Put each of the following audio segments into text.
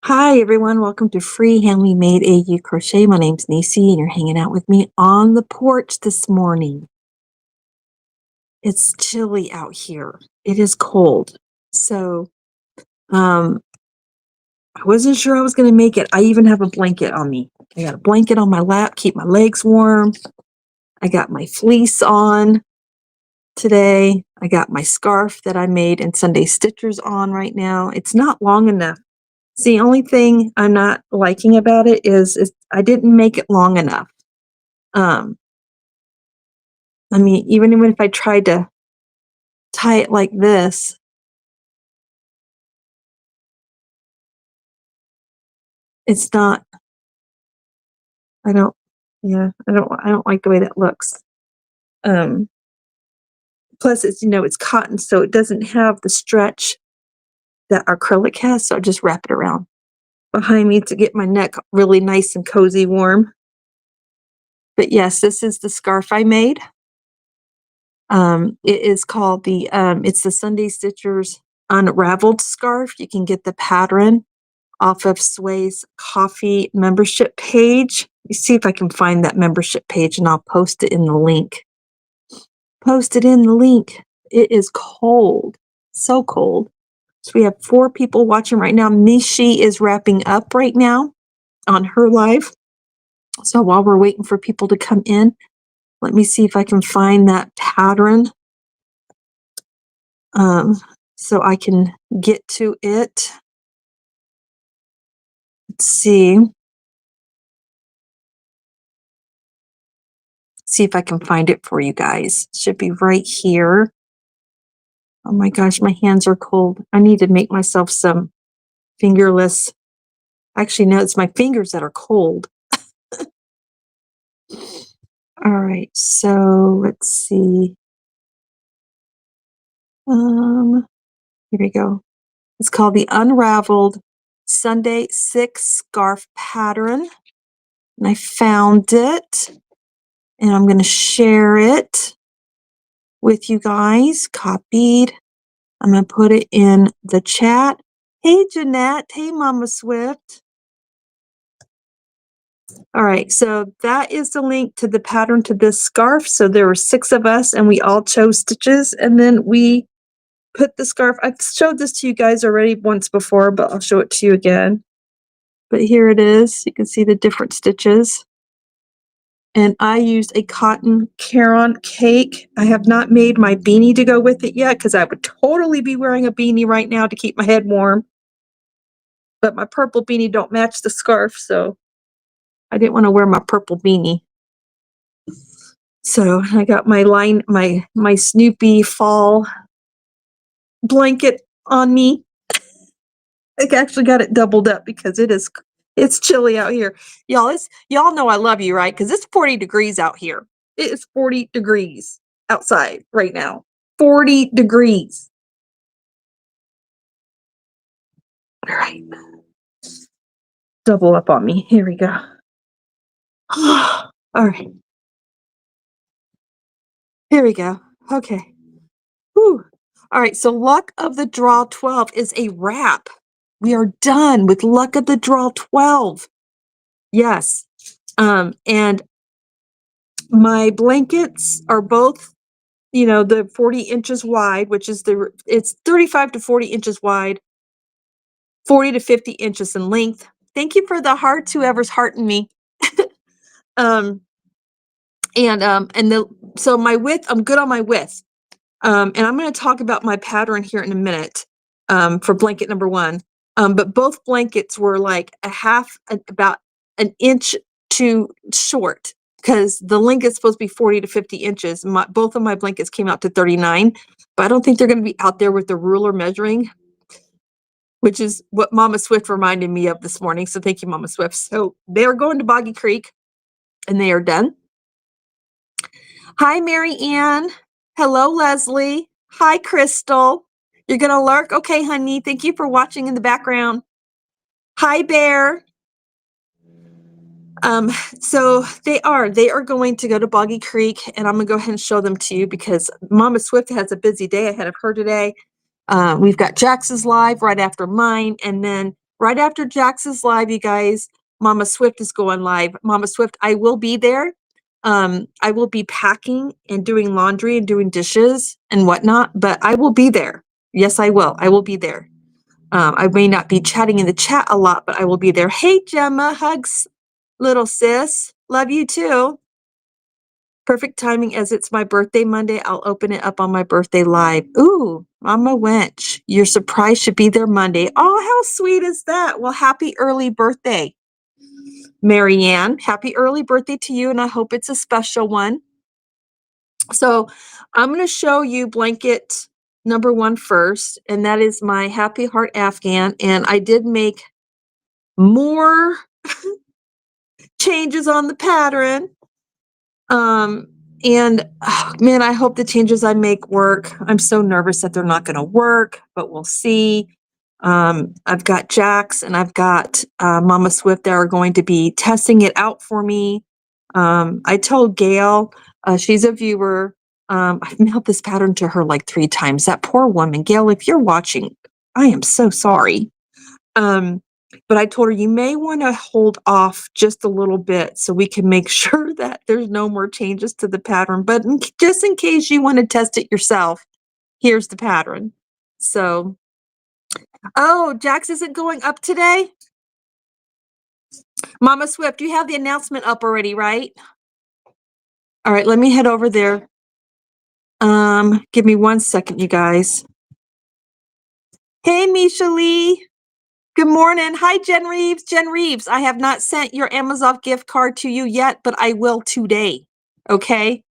Hi everyone, welcome to Free Handmade Made AU Crochet. My name's Nisi and you're hanging out with me on the porch this morning. It's chilly out here. It is cold. So I wasn't sure I was going to make it. I even have a blanket on me. I got a blanket on my lap, keep my legs warm. I got my fleece on today. I got my scarf that I made in Sunday Stitchers on right now. It's not long enough. See, the only thing I'm not liking about it is I didn't make it long enough. I mean, even if I tried to tie it like this, it's not, I don't like the way that looks. Plus it's, it's cotton, so it doesn't have the stretch that acrylic has. So I just wrap it around behind me to get my neck really nice and cozy warm. But yes, this is the scarf I made. It is called it's the Sunday Stitchers Unraveled Scarf. You can get the pattern off of Sway's Coffee membership page. You see if I can find that membership page and I'll post it in the link. Post it in the link. It is cold, so cold. So we have 4 people watching right now. Nishi is wrapping up right now on her live. So while we're waiting for people to come in, let me see if I can find that pattern so I can get to it. Let's see. See if I can find it for you guys. It should be right here. Oh my gosh, my hands are cold. I need to make myself some fingerless. Actually, no, it's my fingers that are cold. All right, so let's see. Here we go. It's called the Unraveled Sunday 6 Scarf Pattern. And I found it. And I'm going to share it with you guys. Copied. I'm going to put it in the chat. Hey, Jeanette. Hey, MommaSwift. All right, so that is the link to the pattern to this scarf. So there were 6 of us and we all chose stitches and then we put the scarf. I've showed this to you guys already once before, but I'll show it to you again. But here it is. You can see the different stitches. And I used a cotton Caron cake. I have not made my beanie to go with it yet because I would totally be wearing a beanie right now to keep my head warm. But my purple beanie don't match the scarf, so I didn't want to wear my purple beanie. So I got my Snoopy fall blanket on me. I actually got it doubled up because it's chilly out here. Y'all know I love you, right? Because it's 40 degrees out here. It is 40 degrees outside right now. 40 degrees. All right. Double up on me. Here we go. All right. Here we go. Okay. Whew. All right. So Luck of the Draw 12 is a wrap. We are done with Luck of the Draw 12. Yes. And my blankets are both, the 40 inches wide, which is it's 35 to 40 inches wide, 40 to 50 inches in length. Thank you for the hearts, whoever's hearting me. So my width, I'm good on my width. And I'm going to talk about my pattern here in a minute, for blanket number 1. But both blankets were like about an inch too short because the length is supposed to be 40 to 50 inches. Both of my blankets came out to 39, but I don't think they're going to be out there with the ruler measuring, which is what MommaSwift reminded me of this morning. So thank you, MommaSwift. So they are going to Boggy Creek and they are done. Hi, Mary Ann. Hello, Leslie. Hi, Crystal. You're going to lurk? Okay, honey. Thank you for watching in the background. Hi, Bear. So they are going to go to Boggy Creek, and I'm going to go ahead and show them to you because MommaSwift has a busy day ahead of her today. We've got Jax's live right after mine, and then right after Jax's live, you guys, MommaSwift is going live. MommaSwift, I will be there. I will be packing and doing laundry and doing dishes and whatnot, but I will be there. Yes, I will. I will be there. I may not be chatting in the chat a lot, but I will be there. Hey, Gemma, hugs, little sis. Love you too. Perfect timing as it's my birthday Monday. I'll open it up on my birthday live. Ooh, Mama Wench, your surprise should be there Monday. Oh, how sweet is that? Well, happy early birthday, Marianne. Happy early birthday to you, and I hope it's a special one. So I'm going to show you blanket number 1 first, and that is my Happy Heart Afghan. And I did make more changes on the pattern. And oh, man, I hope the changes I make work. I'm so nervous that they're not going to work, but we'll see. I've got Jax and I've got MommaSwift that are going to be testing it out for me. I told Gail, she's a viewer. I've mailed this pattern to her like 3 times. That poor woman. Gail, if you're watching, I am so sorry. But I told her you may want to hold off just a little bit so we can make sure that there's no more changes to the pattern. But just in case you want to test it yourself, here's the pattern. So, oh, Jax isn't going up today? MommaSwift, you have the announcement up already, right? All right, let me head over there. Give me 1 second, you guys. Hey, Misha Lee. Good morning. Hi, Jen Reeves. Jen Reeves, I have not sent your Amazon gift card to you yet, but I will today. Okay?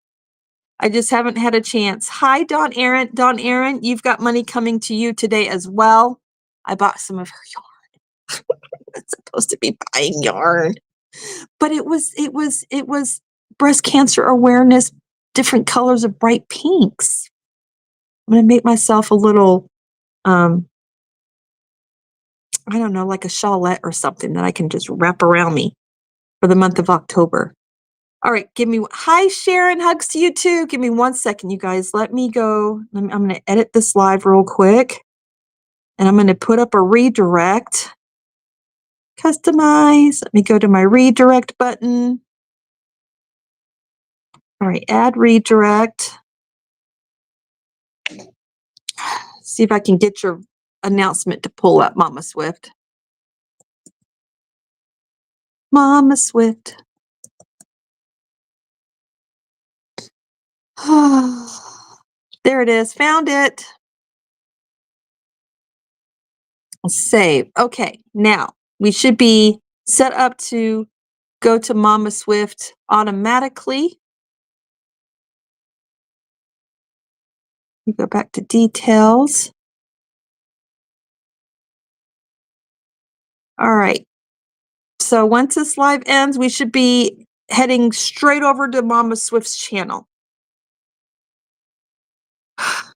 I just haven't had a chance. Hi, Dawn Aaron. Dawn Aaron, you've got money coming to you today as well. I bought some of her yarn. It's supposed to be buying yarn. But it was breast cancer awareness, different colors of bright pinks. I'm gonna make myself a little I don't know, like a shawlette or something that I can just wrap around me for the month of October. All right, hi Sharon, hugs to you too. Give me 1 second, you guys. Let me go. I'm going to edit this live real quick. And I'm going to put up a redirect. Customize. Let me go to my redirect button. All right, add redirect. See if I can get your announcement to pull up, MommaSwift. MommaSwift. There it is. Found it. Save. Okay, now we should be set up to go to MommaSwift automatically. We go back to details. All right. So once this live ends, we should be heading straight over to MommaSwift's channel.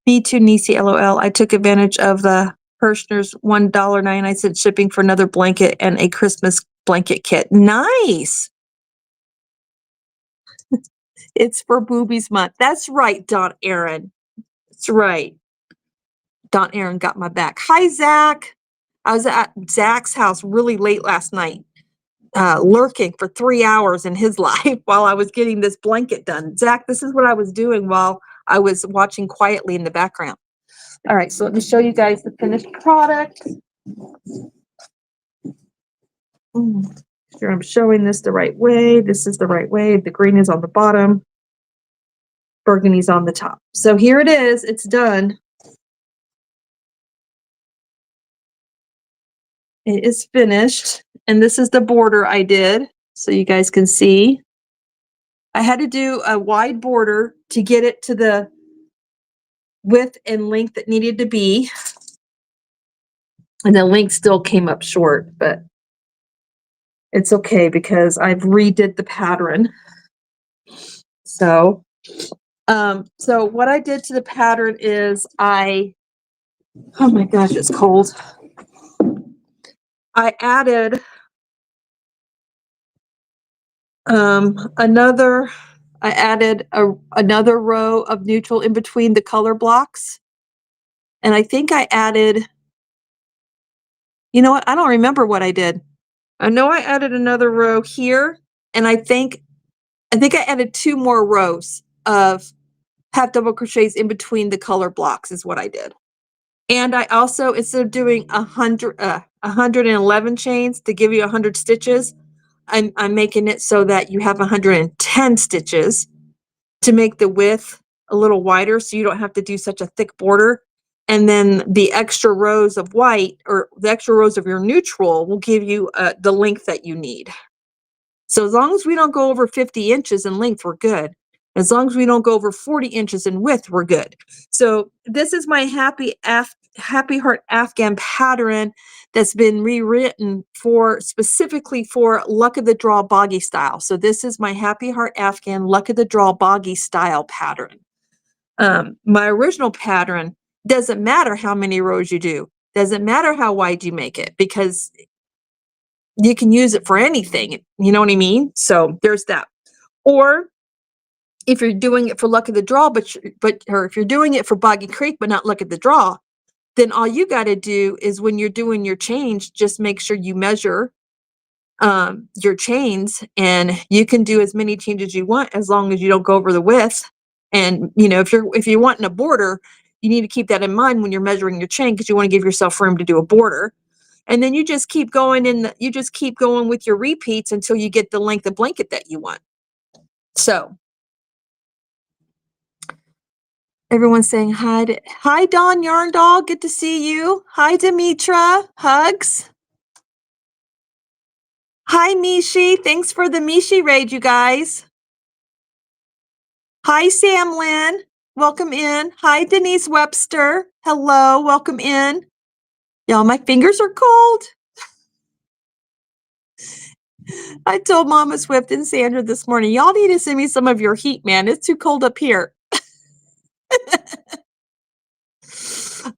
Me too, Nisi, LOL. I took advantage of the Hirschner's $1.99 shipping for another blanket and a Christmas blanket kit. Nice. It's for Boobies Month. That's right, Dawn Aaron. That's right. Dawn Aaron got my back. Hi, Zach. I was at Zach's house really late last night, lurking for 3 hours in his life while I was getting this blanket done. Zach, this is what I was doing while I was watching quietly in the background. All right, so let me show you guys the finished product. Sure, I'm showing this the right way. This is the right way. The green is on the bottom. Burgundy's on the top. So here it is. It's done. It is finished. And this is the border I did, so you guys can see. I had to do a wide border to get it to the width and length that needed to be. And the length still came up short, but it's okay because I've redid the pattern. So what I did to the pattern is oh my gosh, it's cold. I added another row of neutral in between the color blocks. And I think I added You know what? I don't remember what I did. I know I added another row here, and I think I added 2 more rows of half double crochets in between the color blocks is what I did. And I also, instead of doing 111 chains to give you 100 stitches, I'm making it so that you have 110 stitches to make the width a little wider so you don't have to do such a thick border. And then the extra rows of white or the extra rows of your neutral will give you the length that you need. So as long as we don't go over 50 inches in length, we're good. As long as we don't go over 40 inches in width, we're good. So this is my Happy Heart Afghan pattern that's been rewritten for specifically for Luck of the Draw Boggy style. So this is my Happy Heart Afghan Luck of the Draw Boggy style pattern. My original pattern doesn't matter how many rows you do, doesn't matter how wide you make it, because you can use it for anything. You know what I mean? So there's that. Or if you're doing it for Luck of the Draw, or if you're doing it for Boggy Creek, but not Luck of the Draw, then all you got to do is when you're doing your change, just make sure you measure your chains, and you can do as many changes you want as long as you don't go over the width. And you know, if you're wanting a border, you need to keep that in mind when you're measuring your chain, because you want to give yourself room to do a border. And then you just keep going you just keep going with your repeats until you get the length of blanket that you want. So everyone's saying hi. Hi, Dawn Yarn Doll. Good to see you. Hi, Demetra. Hugs. Hi, Mishi. Thanks for the Mishi raid, you guys. Hi, Sam Lynn. Welcome in. Hi, Denise Webster. Hello. Welcome in. Y'all, my fingers are cold. I told MommaSwift and Sandra this morning, y'all need to send me some of your heat, man. It's too cold up here.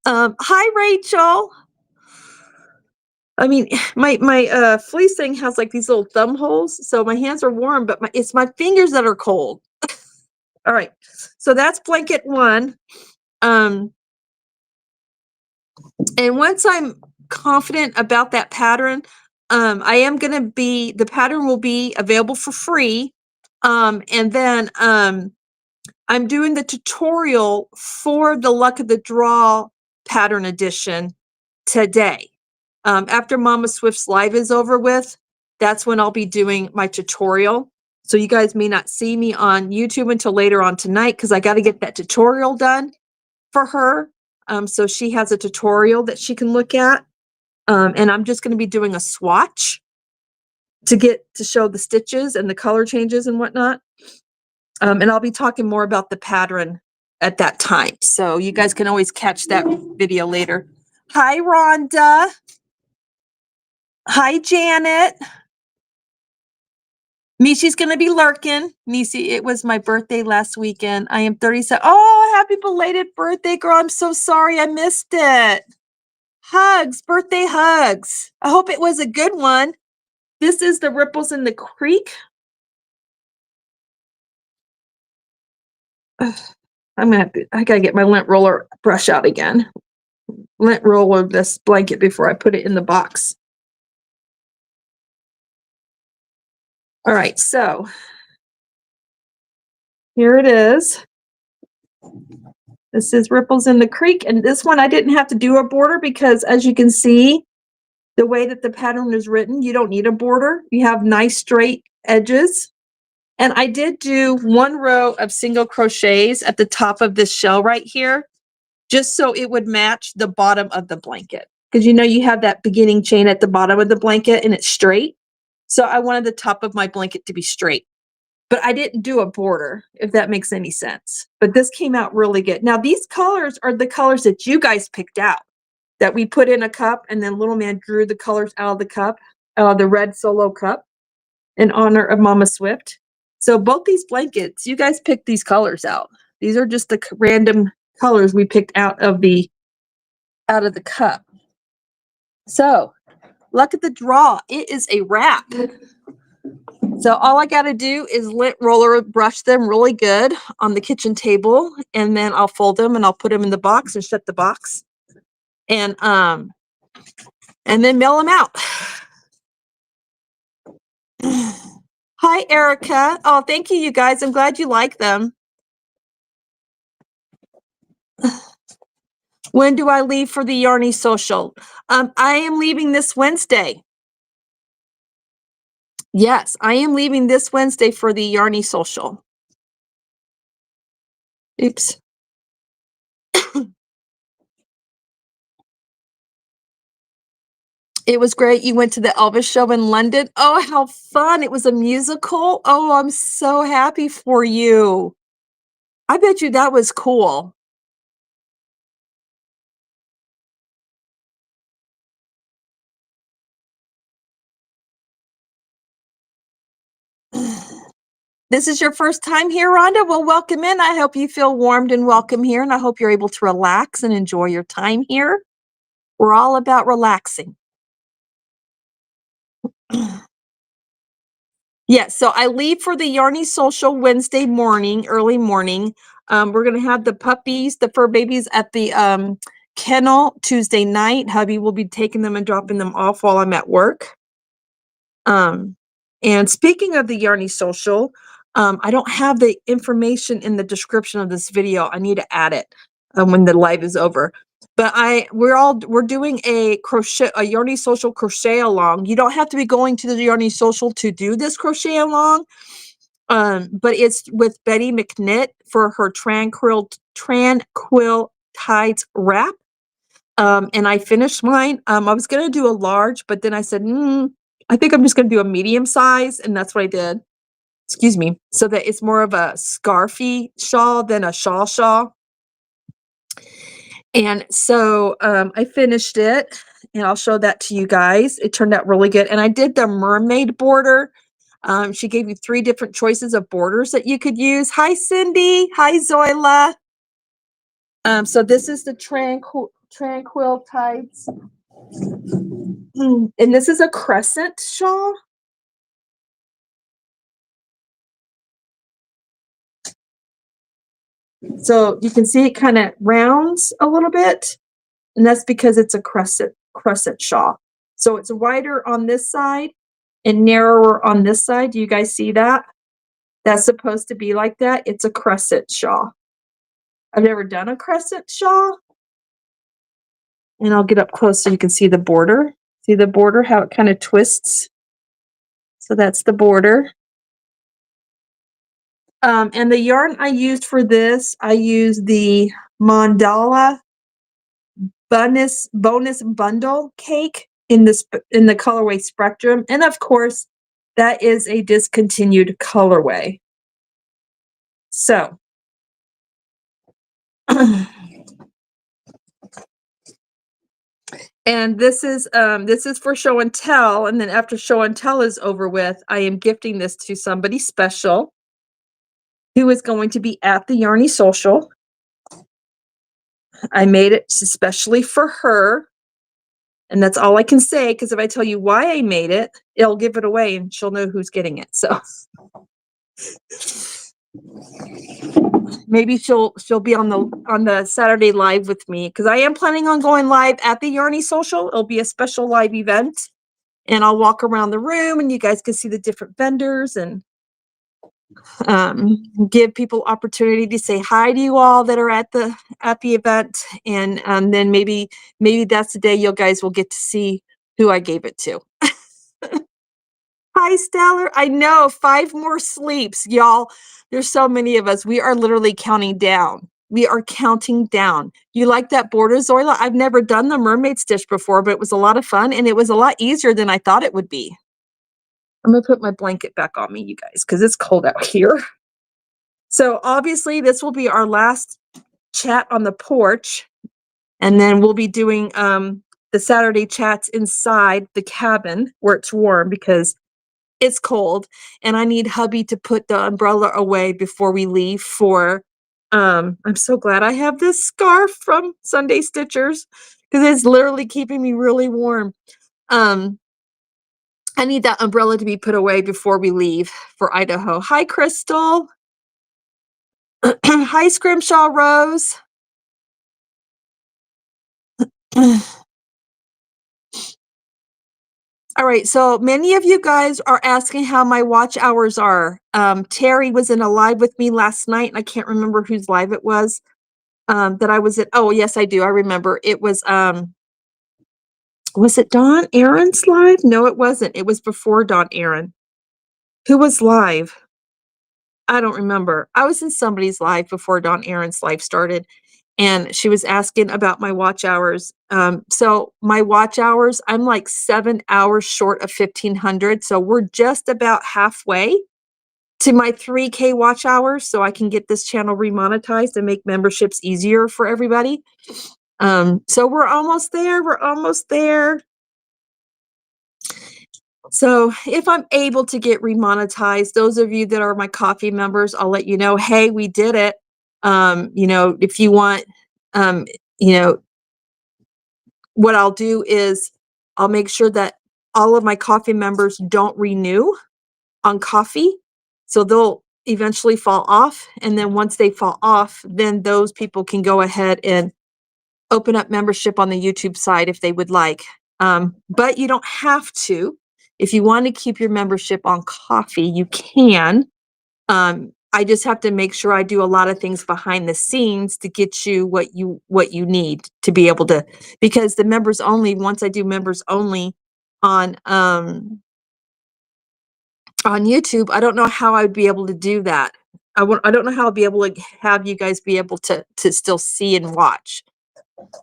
Hi, Rachel. I mean, my fleece thing has like these little thumb holes, so my hands are warm, but it's my fingers that are cold. All right, so that's blanket 1. And once I'm confident about that pattern, the pattern will be available for free. And then I'm doing the tutorial for the Luck of the Draw pattern edition today. After MommaSwift's live is over with, that's when I'll be doing my tutorial. So you guys may not see me on YouTube until later on tonight, because I got to get that tutorial done for her. So she has a tutorial that she can look at. And I'm just going to be doing a swatch to show the stitches and the color changes and whatnot. And I'll be talking more about the pattern at that time. So you guys can always catch that video later. Hi, Rhonda. Hi, Janet. Mishi's going to be lurking. Mishi, it was my birthday last weekend. I am 37. Oh, happy belated birthday, girl. I'm so sorry I missed it. Hugs, birthday hugs. I hope it was a good one. This is the Ripples in the Creek. I gotta get my lint roller brush out again. Lint roller this blanket before I put it in the box. All right, so here it is. This is Ripples in the Creek, and this one I didn't have to do a border because, as you can see, the way that the pattern is written, you don't need a border. You have nice straight edges. And I did do 1 row of single crochets at the top of this shell right here, just so it would match the bottom of the blanket. Because you know you have that beginning chain at the bottom of the blanket and it's straight. So I wanted the top of my blanket to be straight. But I didn't do a border, if that makes any sense. But this came out really good. Now, these colors are the colors that you guys picked out, that we put in a cup, and then Little Man drew the colors out of the cup, the red solo cup, in honor of MommaSwift. So both these blankets, you guys picked these colors out. These are just the random colors we picked out of the cup. So, Luck of the Draw, it is a wrap. So all I got to do is lint roller brush them really good on the kitchen table, and then I'll fold them and I'll put them in the box and shut the box. And and then mail them out. Hi, Erica. Oh, thank you, you guys. I'm glad you like them. When do I leave for the Yarny Social? I am leaving this Wednesday. Yes, I am leaving this Wednesday for the Yarny Social. Oops. It was great. You went to the Elvis show in London. Oh, how fun. It was a musical. Oh, I'm so happy for you. I bet you that was cool. This is your first time here, Rhonda? Well, welcome in. I hope you feel warmed and welcome here, and I hope you're able to relax and enjoy your time here. We're all about relaxing. Yeah, so I leave for the Yarny Social Wednesday morning, early morning. We're going to have the puppies, the fur babies at the kennel Tuesday night. Hubby will be taking them and dropping them off while I'm at work. And speaking of the Yarny Social, I don't have the information in the description of this video. I need to add it when the live is over. But we're doing a Yarny Social crochet along. You don't have to be going to the Yarny Social to do this crochet along. But it's with Betty McKnit for her Tranquil Tides wrap. And I finished mine. I was gonna do a large, but then I said, I think I'm just gonna do a medium size, and that's what I did. Excuse me. So that it's more of a scarfy shawl than a shawl. And so I finished it, and I'll show that to you guys. It turned out really good. And I did the mermaid border. She gave you 3 different choices of borders that you could use. Hi, Cindy. Hi, Zoila. So this is the Tranquil Tides. And this is a crescent shawl. So you can see it kind of rounds a little bit, and that's because it's a crescent shawl. So it's wider on this side and narrower on this side. Do you guys see that? That's supposed to be like that. It's a crescent shawl. I've never done a crescent shawl. And I'll get up close so you can see the border. See the border, how it kind of twists? So that's the border. And the yarn I used for this, I used the Mandala bonus bundle cake in the colorway Spectrum, and of course that is a discontinued colorway. So and this is for show and tell, and then after show and tell is over with, I am gifting this to somebody special who is going to be at the Yarny Social. I made it especially for her. And that's all I can say, because if I tell you why I made it, it'll give it away and she'll know who's getting it. So maybe she'll be on the Saturday live with me, because I am planning on going live at the Yarny Social. It'll be a special live event, and I'll walk around the room and you guys can see the different vendors and give people opportunity to say hi to you all that are at the event, and then maybe that's the day you guys will get to see who I gave it to. Hi, Stellar. I know, 5 more sleeps, y'all. There's so many of us. We are literally counting down. We are counting down. You like that border, Zoila? I've never done the mermaid stitch before, but it was a lot of fun, and it was a lot easier than I thought it would be. I'm going to put my blanket back on me, you guys, because it's cold out here. So obviously, this will be our last chat on the porch, and then we'll be doing the Saturday chats inside the cabin where it's warm, because it's cold, and I need hubby to put the umbrella away before we leave for, I'm so glad I have this scarf from Sunday Stitchers, because it's literally keeping me really warm. I need that umbrella to be put away before we leave for Idaho. Hi, Crystal. Hi, Scrimshaw Rose. All right, so many of you guys are asking how my watch hours are. Terry was in a live with me last night, and I can't remember whose live it was that I was at. Oh, yes, I do. I remember. It was it Dawn Aaron's live? No, it wasn't. It was before Dawn Aaron. Who was live? I don't remember. I was in somebody's live before Dawn Aaron's live started, and she was asking about my watch hours. So my watch hours, I'm like 7 hours short of 1,500. So we're just about halfway to my 3K watch hours, so I can get this channel remonetized and make memberships easier for everybody. So we're almost there. We're almost there. So if I'm able to get remonetized, those of you that are my coffee members, I'll let you know, hey, we did it. If you want, um, you know, what I'll do is I'll make sure that all of my coffee members don't renew on coffee. So they'll eventually fall off. And then once they fall off, then those people can go ahead and open up membership on the YouTube side if they would like. But you don't have to. If you want to keep your membership on coffee, you can. I just have to make sure I do a lot of things behind the scenes to get you what you need to be able to, because the members only, once I do members only on YouTube, I don't know how I would be able to do that. I don't know how I'll be able to have you guys be able to still see and watch.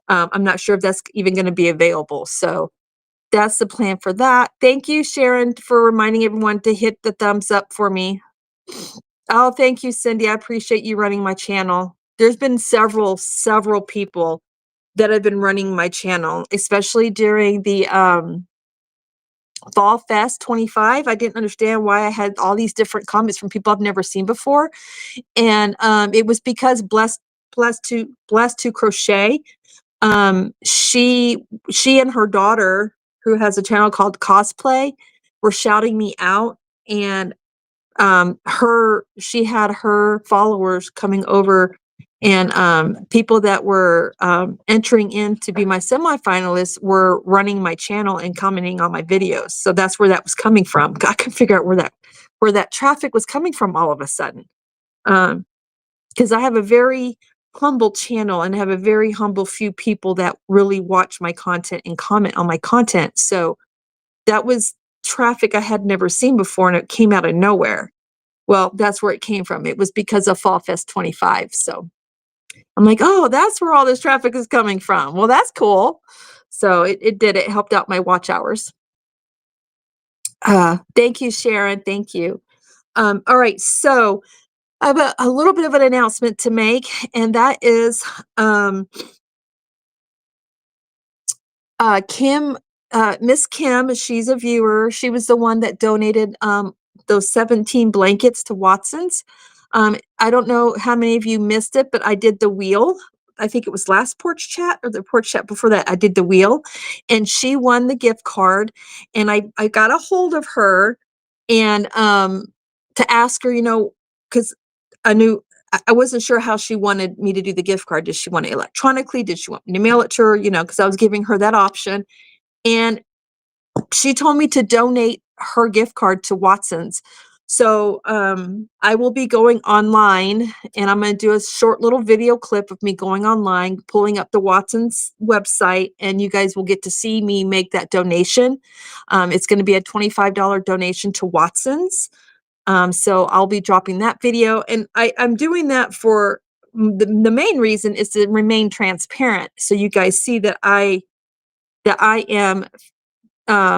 I'm not sure if that's even going to be available. So that's the plan for that. Thank you, Sharon, for reminding everyone to hit the thumbs up for me. Oh, thank you, Cindy. I appreciate you running my channel. There's been several people that have been running my channel, especially during the Fall Fest 25. I didn't understand why I had all these different comments from people I've never seen before. And it was because blessed to crochet. She and her daughter, who has a channel called Cosplay, were shouting me out, and she had her followers coming over, and people that were entering in to be my semifinalists were running my channel and commenting on my videos. So that's where that was coming from. I couldn't figure out where that traffic was coming from all of a sudden. Because I have a very humble channel and have a very humble few people that really watch my content and comment on my content. So that was traffic I had never seen before, and it came out of nowhere. Well, that's where it came from. It was because of Fall Fest 25. So I'm like, oh, that's where all this traffic is coming from. Well, that's cool. So it helped out my watch hours. Thank you, Sharon. Thank you. All right. So I have a little bit of an announcement to make, and that is Kim, Miss Kim, she's a viewer. She was the one that donated those 17 blankets to Watson's. I don't know how many of you missed it, but I did the wheel. I think it was last porch chat or the porch chat before that. I did the wheel, and she won the gift card. And I got a hold of her and to ask her, because I knew I wasn't sure how she wanted me to do the gift card. Did she want it electronically? Did she want me to mail it to her? Because I was giving her that option. And she told me to donate her gift card to Watson's. So I will be going online, and I'm going to do a short little video clip of me going online, pulling up the Watson's website, and you guys will get to see me make that donation. It's going to be a $25 donation to Watson's. So I'll be dropping that video, and I'm doing that for the main reason is to remain transparent. So you guys see that I am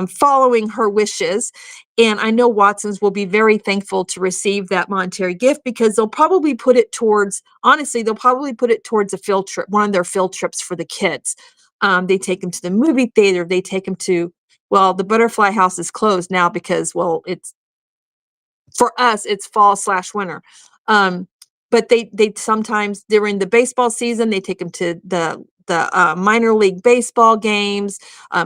following her wishes. And I know Watson's will be very thankful to receive that monetary gift, because they'll probably put it towards, honestly, they'll probably put it towards a field trip, one of their field trips for the kids. They take them to the movie theater. They take them to, well, the Butterfly House is closed now because, well, for us, it's fall/winter. But they sometimes during the baseball season, they take them to the minor league baseball games.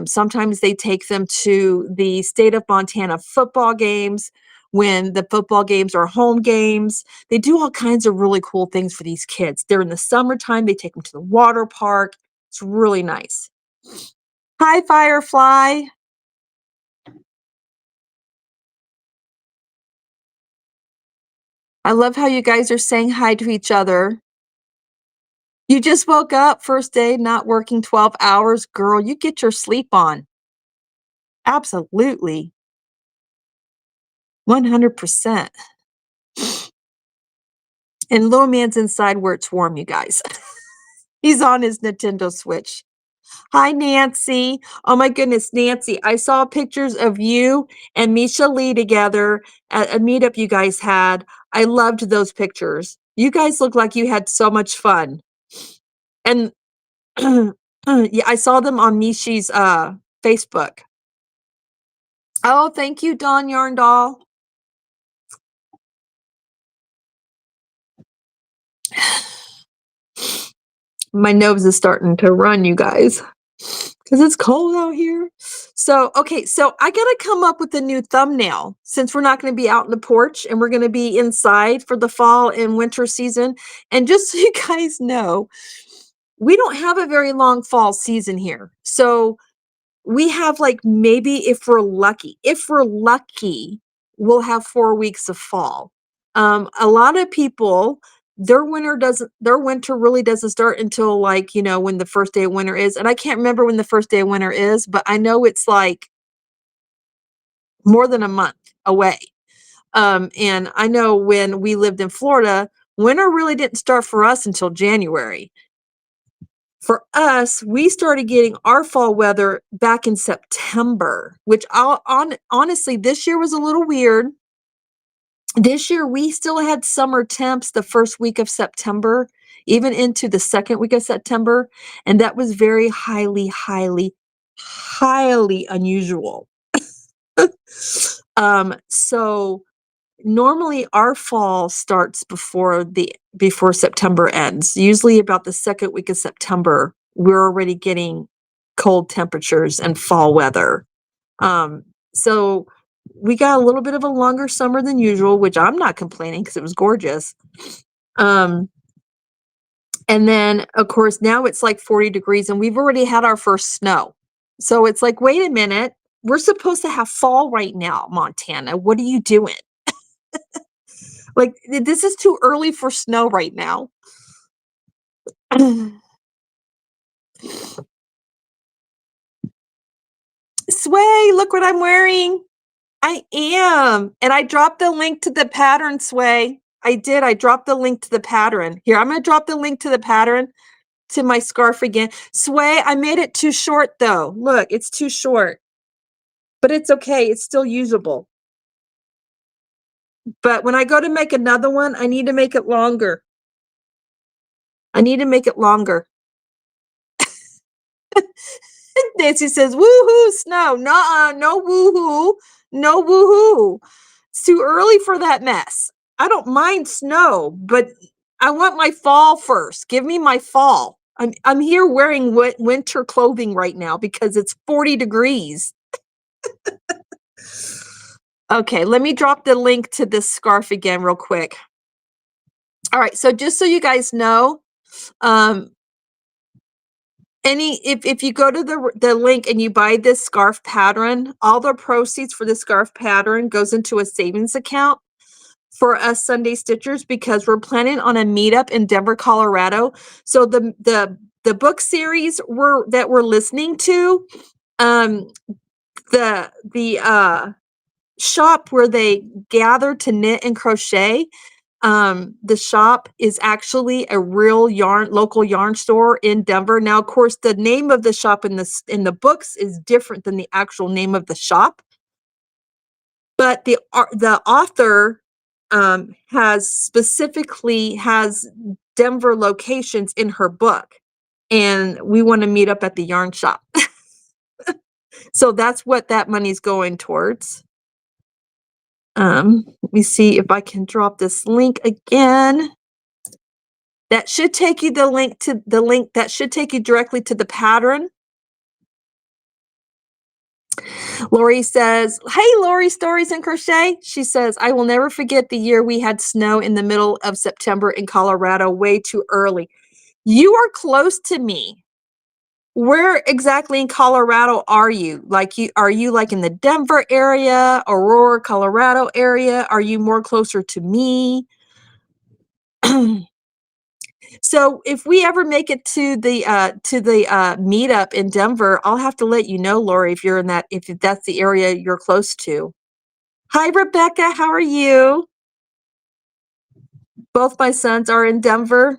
Sometimes they take them to the state of Montana football games when the football games are home games. They do all kinds of really cool things for these kids. They're in the summertime. They take them to the water park. It's really nice. Hi, Firefly. I love how you guys are saying hi to each other. You just woke up, first day, not working 12 hours. Girl, you get your sleep on. Absolutely. 100%. And little man's inside where it's warm, you guys. He's on his Nintendo Switch. Hi, Nancy. Oh my goodness, Nancy. I saw pictures of you and Misha Lee together at a meetup you guys had. I loved those pictures. You guys look like you had so much fun. And yeah, I saw them on Mishi's Facebook. Oh, thank you, Dawn Yarndoll. My nose is starting to run, you guys, because it's cold out here. So, okay, so I got to come up with a new thumbnail since we're not going to be out in the porch and we're going to be inside for the fall and winter season. And just so you guys know, we don't have a very long fall season here. So we have like maybe if we're lucky, we'll have 4 weeks of fall. A lot of people, their winter really doesn't start until like, when the first day of winter is. And I can't remember when the first day of winter is, but I know it's like more than a month away. And I know when we lived in Florida, winter really didn't start for us until January. For us, we started getting our fall weather back in September, which honestly, this year was a little weird. This year, we still had summer temps the first week of September, even into the second week of September. And that was very highly, highly, highly unusual. So normally our fall starts before September ends. Usually about the second week of September, we're already getting cold temperatures and fall weather. So we got a little bit of a longer summer than usual, which I'm not complaining because it was gorgeous. And then of course now it's like 40 degrees and we've already had our first snow. So it's like, wait a minute, we're supposed to have fall right now, Montana. What are you doing? Like, this is too early for snow right now. Sway, look what I'm wearing. I am. And I dropped the link to the pattern, Sway. I did. I dropped the link to the pattern. Here, I'm going to drop the link to the pattern to my scarf again. Sway, I made it too short, though. Look, it's too short. But it's okay. It's still usable. But when I go to make another one, I need to make it longer. Nancy says, woohoo, snow. Nuh-uh, no woohoo. No woohoo. It's too early for that mess. I don't mind snow, but I want my fall first. Give me my fall. I'm here wearing winter clothing right now because it's 40 degrees. Okay, let me drop the link to this scarf again real quick. All right, so just so you guys know, if you go to the link and you buy this scarf pattern, all the proceeds for the scarf pattern goes into a savings account for us Sunday Stitchers because we're planning on a meetup in Denver, Colorado. So the book series that we're listening to, the shop where they gather to knit and crochet, the shop is actually a real local yarn store in Denver. Now, of course, the name of the shop in the books is different than the actual name of the shop. But the author has Denver locations in her book, and we want to meet up at the yarn shop. So that's what that money's going towards. Let me see if I can drop this link again. That should take you that should take you directly to the pattern. Lori says, hey, Lori, Stories and Crochet. She says, I will never forget the year we had snow in the middle of September in Colorado, way too early. You are close to me. Where exactly in Colorado are you? Are you like in the Denver area, Aurora, Colorado area? Are you more closer to me? So if we ever make it to the meetup in Denver, I'll have to let you know, Lori, if you're in that, if that's the area you're close to. Hi, Rebecca. How are you? Both my sons are in Denver.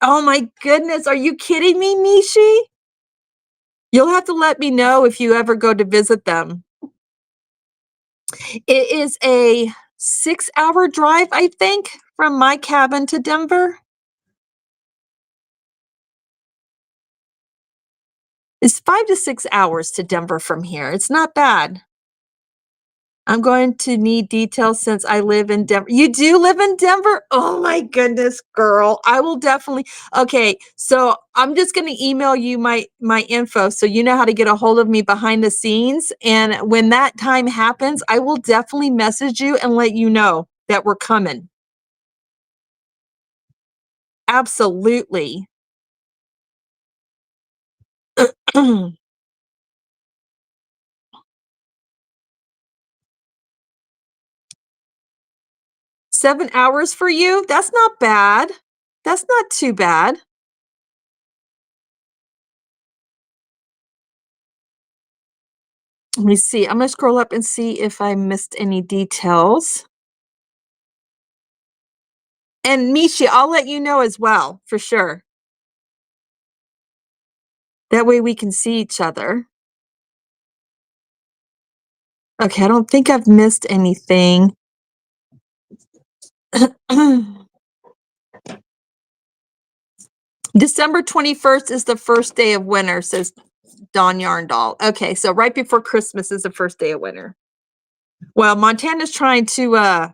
Oh my goodness. Are you kidding me, Mishi? You'll have to let me know if you ever go to visit them. It is a 6-hour drive, I think, from my cabin to Denver. It's 5 to 6 hours to Denver from here. It's not bad. I'm going to need details since I live in Denver. You do live in Denver? Oh my goodness, girl. I will definitely. Okay, so I'm just going to email you my info so you know how to get a hold of me behind the scenes. And when that time happens, I will definitely message you and let you know that we're coming. Absolutely. 7 hours for you? That's not bad. That's not too bad. Let me see. I'm gonna scroll up and see if I missed any details. And Mishi, I'll let you know as well, for sure. That way we can see each other. Okay, I don't think I've missed anything. December 21st is the first day of winter, says Dawn Yarndall. Okay, so right before Christmas is the first day of winter. Well, Montana's trying to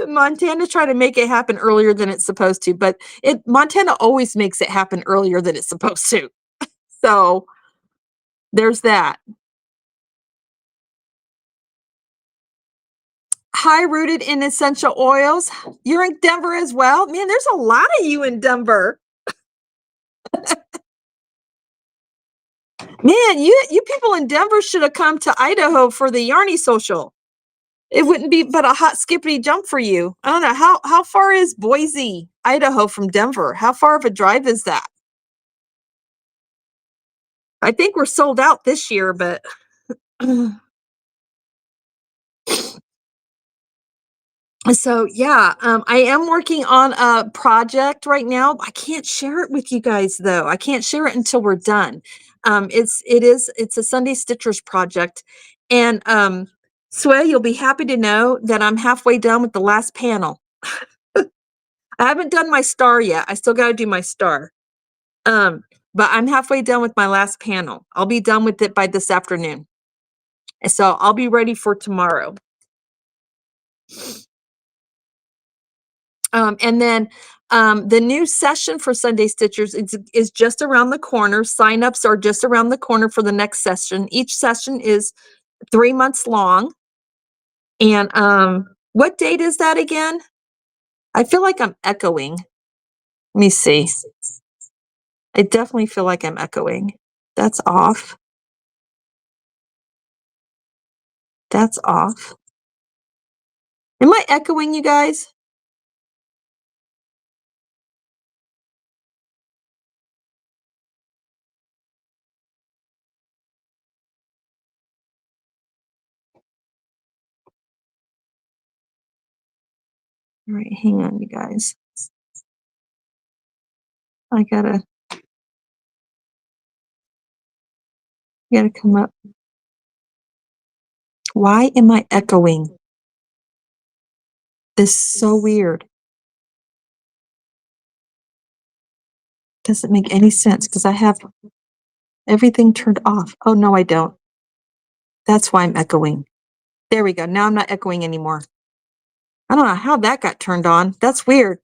Montana's trying to make it happen earlier than it's supposed to, but Montana always makes it happen earlier than it's supposed to. So there's that. High rooted in essential oils. You're in Denver as well? Man, there's a lot of you in Denver. Man, you people in Denver should have come to Idaho for the Yarny Social. It wouldn't be but a hot skippity jump for you. I don't know how far is Boise, Idaho from Denver? How far of a drive is that? I think we're sold out this year, but so yeah, I am working on a project right now. I can't share it with you guys though. I can't share it until we're done. It's a Sunday Stitchers project, and Sway, you'll be happy to know that I'm halfway done with the last panel. I haven't done my star yet. I still got to do my star. But I'm halfway done with my last panel. I'll be done with it by this afternoon, and so I'll be ready for tomorrow. And then the new session for Sunday Stitchers is just around the corner. Signups are just around the corner for the next session. Each session is 3 months long. And what date is that again? I feel like I'm echoing. Let me see. I definitely feel like I'm echoing. That's off. That's off. Am I echoing, you guys? All right, hang on, you guys. I gotta come up. Why am I echoing? This is so weird. Doesn't make any sense because I have everything turned off. Oh, no, I don't. That's why I'm echoing. There we go. Now I'm not echoing anymore. I don't know how that got turned on. That's weird.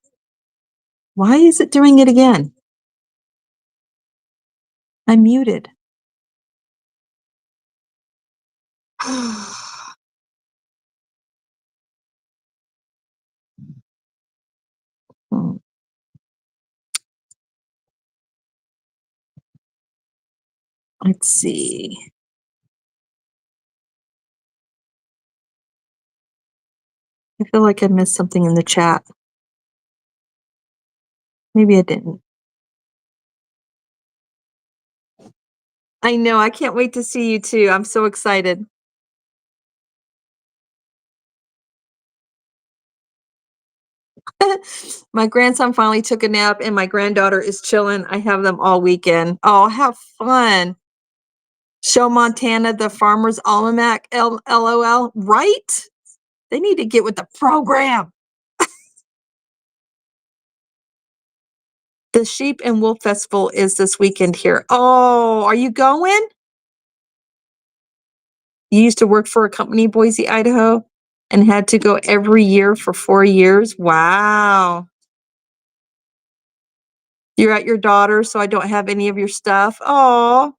Why is it doing it again? I'm muted. Hmm. Let's see. I feel like I missed something in the chat. Maybe I didn't. I know. I can't wait to see you too. I'm so excited. My grandson finally took a nap and my granddaughter is chilling. I have them all weekend. Oh, have fun. Show Montana the Farmer's Almanac, LOL. Right? They need to get with the program. The Sheep and Wolf Festival is this weekend here. Oh, are you going? You used to work for a company, Boise, Idaho, and had to go every year for 4 years? Wow. You're at your daughter's, so I don't have any of your stuff. Oh,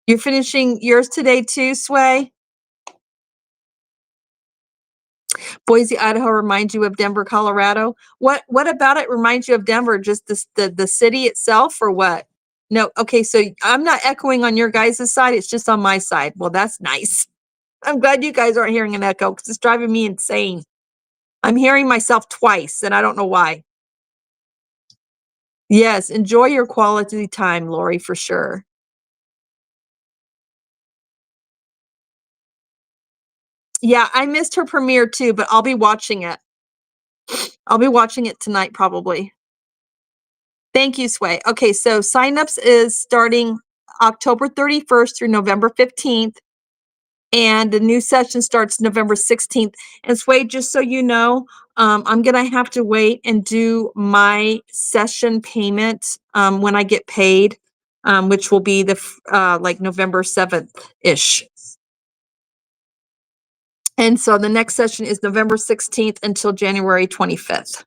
you're finishing yours today too, Sway? Boise, Idaho reminds you of Denver, Colorado. What about it reminds you of Denver? Just the city itself, or what? No, okay, so I'm not echoing on your guys' side, it's just on my side. Well, that's nice. I'm glad you guys aren't hearing an echo because it's driving me insane. I'm hearing myself twice, and I don't know why. Yes, enjoy your quality time, Lori, for sure. Yeah, I missed her premiere too, but I'll be watching it. I'll be watching it tonight probably. Thank you, Sway. Okay, so signups is starting October 31st through November 15th, and the new session starts November 16th. And Sway, just so you know, I'm gonna have to wait and do my session payment when I get paid, which will be like November 7th-ish. And so the next session is November 16th until January 25th.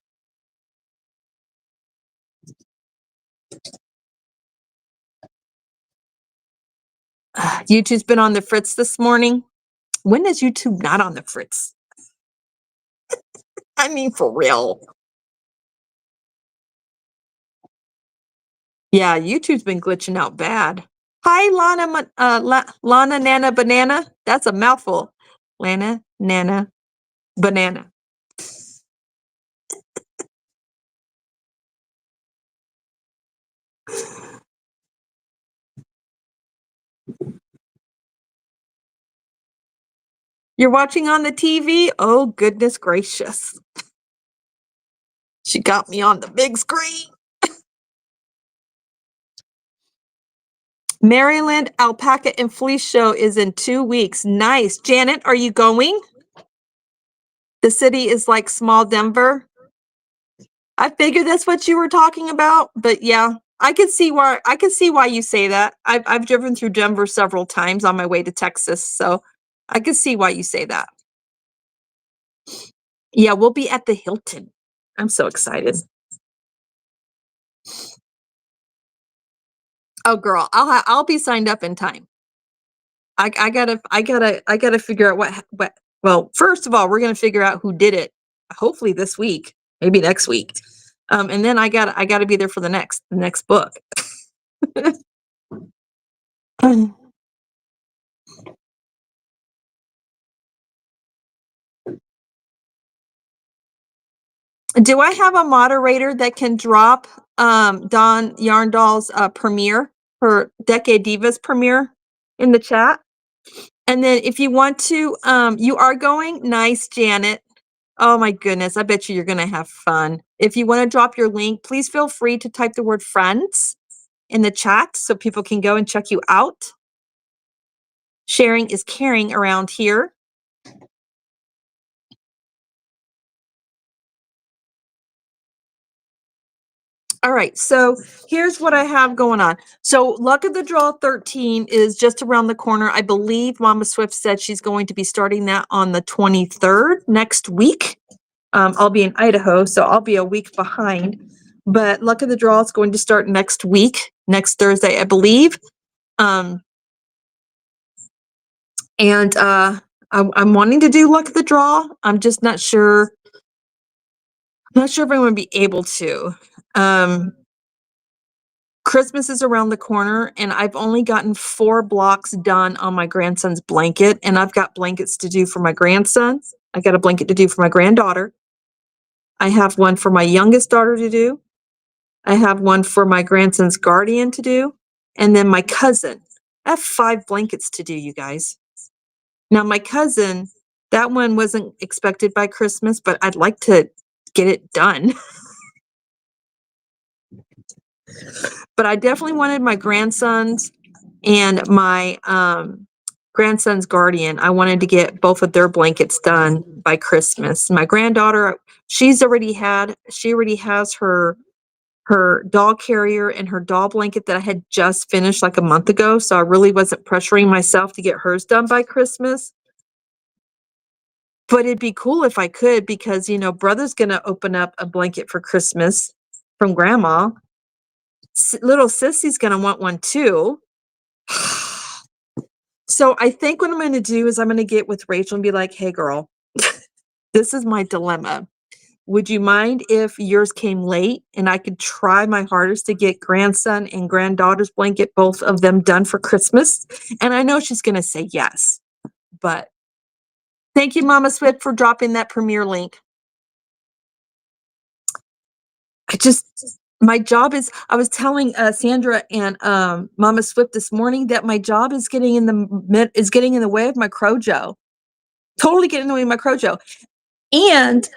YouTube's been on the fritz this morning. When is YouTube not on the fritz? I mean, for real. Yeah, YouTube's been glitching out bad. Hi, Lana Nana Banana. That's a mouthful. Lana Nana Banana. You're watching on the TV? Oh, goodness gracious. She got me on the big screen. Maryland Alpaca and Fleece Show is in 2 weeks. Nice. Janet, are you going? The city is like small Denver. I figured that's what you were talking about, but yeah, I could see why you say that. I've driven through Denver several times on my way to Texas, so I could see why you say that. Yeah, we'll be at the Hilton. I'm so excited. Oh, girl, I'll be signed up in time. I gotta figure out what. Well, first of all, we're gonna figure out who did it. Hopefully this week, maybe next week, and then I gotta be there for the next book. Do I have a moderator that can drop Dawn Yarndall's premiere, her Decade Divas premiere in the chat? And then if you want to, you are going? Nice, Janet. Oh my goodness, I bet you're gonna have fun. If you want to drop your link, please feel free to type the word friends in the chat so people can go and check you out. Sharing is caring around here. All right, so here's what I have going on. So Luck of the Draw 13 is just around the corner. I believe MommaSwift said she's going to be starting that on the 23rd next week. I'll be in Idaho, so I'll be a week behind. But Luck of the Draw is going to start next week, next Thursday, I believe. And I'm wanting to do Luck of the Draw. I'm just not sure. I'm not sure if I'm going to be able to. Christmas is around the corner, and I've only gotten 4 blocks done on my grandson's blanket, and I've got blankets to do for my grandson. I got a blanket to do for my granddaughter. I have one for my youngest daughter to do. I have one for my grandson's guardian to do. And then my cousin. I have 5 blankets to do, you guys. Now, my cousin, that one wasn't expected by Christmas, but I'd like to get it done. But I definitely wanted my grandsons and my grandson's guardian. I wanted to get both of their blankets done by Christmas. My granddaughter, she already has her doll carrier and her doll blanket that I had just finished like a month ago. So I really wasn't pressuring myself to get hers done by Christmas. But it'd be cool if I could, because, you know, brother's going to open up a blanket for Christmas from grandma. Little sissy's going to want one too. So I think what I'm going to do is I'm going to get with Rachel and be like, hey, girl, this is my dilemma. Would you mind if yours came late and I could try my hardest to get grandson and granddaughter's blanket, both of them done for Christmas? And I know she's going to say yes, but thank you, MommaSwift, for dropping that premiere link. My job is, I was telling Sandra and MommaSwift this morning that my job is getting in the way of my Crojo. Totally getting in the way of my Crojo. And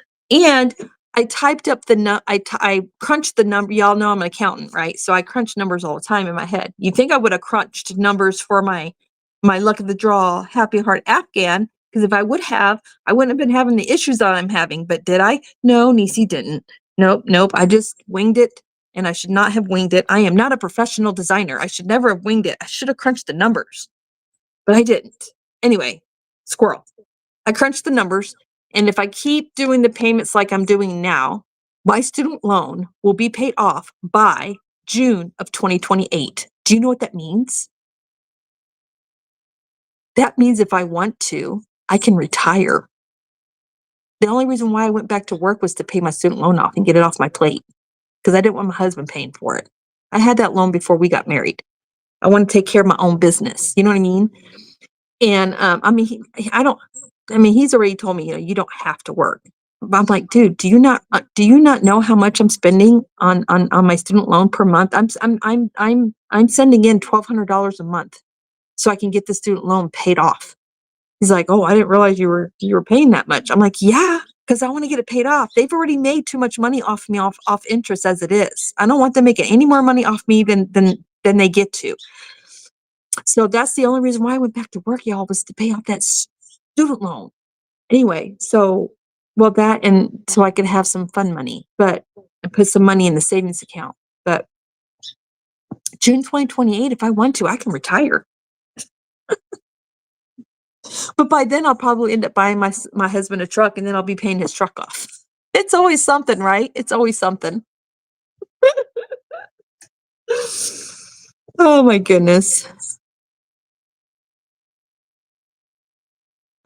I typed up I crunched the number. Y'all know I'm an accountant, right? So I crunch numbers all the time in my head. You'd think I would have crunched numbers for my luck of the draw Happy Heart Afghan, because if I would have, I wouldn't have been having the issues that I'm having. But did I? No, Nisi didn't. Nope. I just winged it, and I should not have winged it. I am not a professional designer. I should never have winged it. I should have crunched the numbers, but I didn't. Anyway, squirrel. I crunched the numbers. And if I keep doing the payments like I'm doing now, my student loan will be paid off by June of 2028. Do you know what that means? That means if I want to, I can retire. The only reason why I went back to work was to pay my student loan off and get it off my plate, because I didn't want my husband paying for it. I had that loan before we got married. I want to take care of my own business. You know what I mean? And he's already told me, you don't have to work. But I'm like, dude, do you not know how much I'm spending on my student loan per month? I'm sending in $1,200 a month so I can get the student loan paid off. He's like, oh, I didn't realize you were paying that much. I'm like, yeah, because I want to get it paid off. They've already made too much money off me off interest as it is. I don't want them making any more money off me than they get to. So that's the only reason why I went back to work, y'all, was to pay off that student loan. Anyway, so I could have some fun money, and put some money in the savings account. But June 2028, if I want to, I can retire. But by then I'll probably end up buying my husband a truck, and then I'll be paying his truck off. It's always something, right? It's always something. Oh my goodness.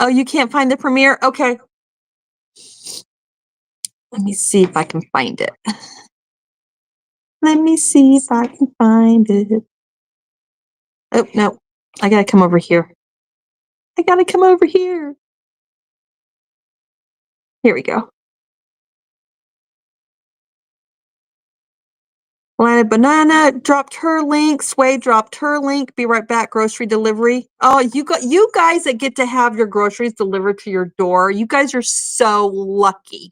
Oh, you can't find the premiere? Okay. Let me see if I can find it. Let me see if I can find it. Oh, no. I gotta come over here. Here we go. Planet Banana dropped her link. Sway dropped her link. Be right back. Grocery delivery. Oh, you guys that get to have your groceries delivered to your door. You guys are so lucky.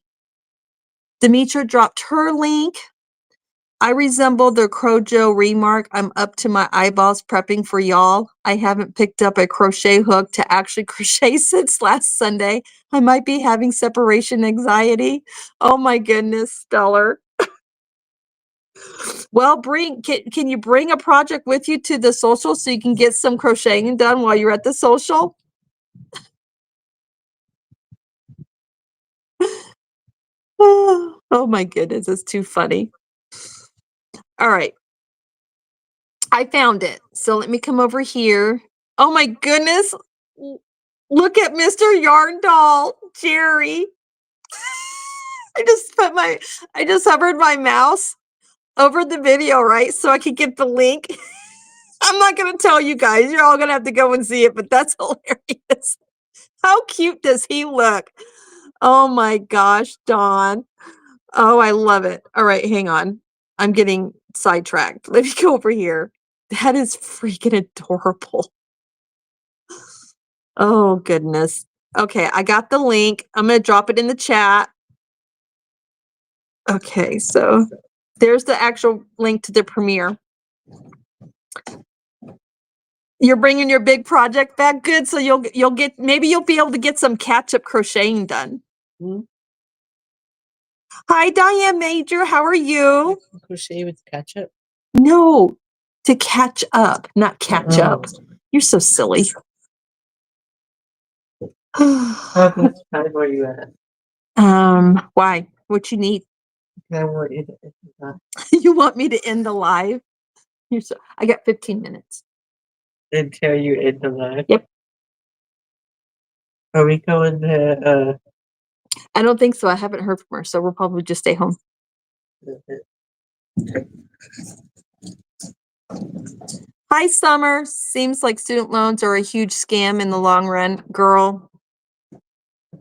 Demetra dropped her link. I resemble the Crojo remark. I'm up to my eyeballs prepping for y'all. I haven't picked up a crochet hook to actually crochet since last Sunday. I might be having separation anxiety. Oh my goodness, Stellar. Well, can you bring a project with you to the social so you can get some crocheting done while you're at the social? Oh my goodness, it's too funny. All right. I found it. So let me come over here. Oh my goodness. Look at Mr. Yarn Doll, Jerry. I just hovered my mouse over the video, right? So I could get the link. I'm not going to tell you guys. You're all going to have to go and see it, but that's hilarious. How cute does he look? Oh my gosh, Dawn. Oh, I love it. All right, hang on. I'm getting sidetracked. Let me go over here. That is freaking adorable. Oh, goodness. Okay, I got the link. I'm going to drop it in the chat. Okay, so there's the actual link to the premiere. You're bringing your big project back. Good. So you'll get, maybe you'll be able to get some catch-up crocheting done. Hmm? Hi, Diane Major. How are you? Crochet with ketchup? No, to catch up, not catch up. You're so silly. How much time are you at? Why? What you need? I want you to You want me to end the live? I got 15 minutes. until you end the live. Yep. Are we going to I don't think so. I haven't heard from her, so we'll probably just stay home. Hi, Summer. Seems like student loans are a huge scam in the long run. Girl,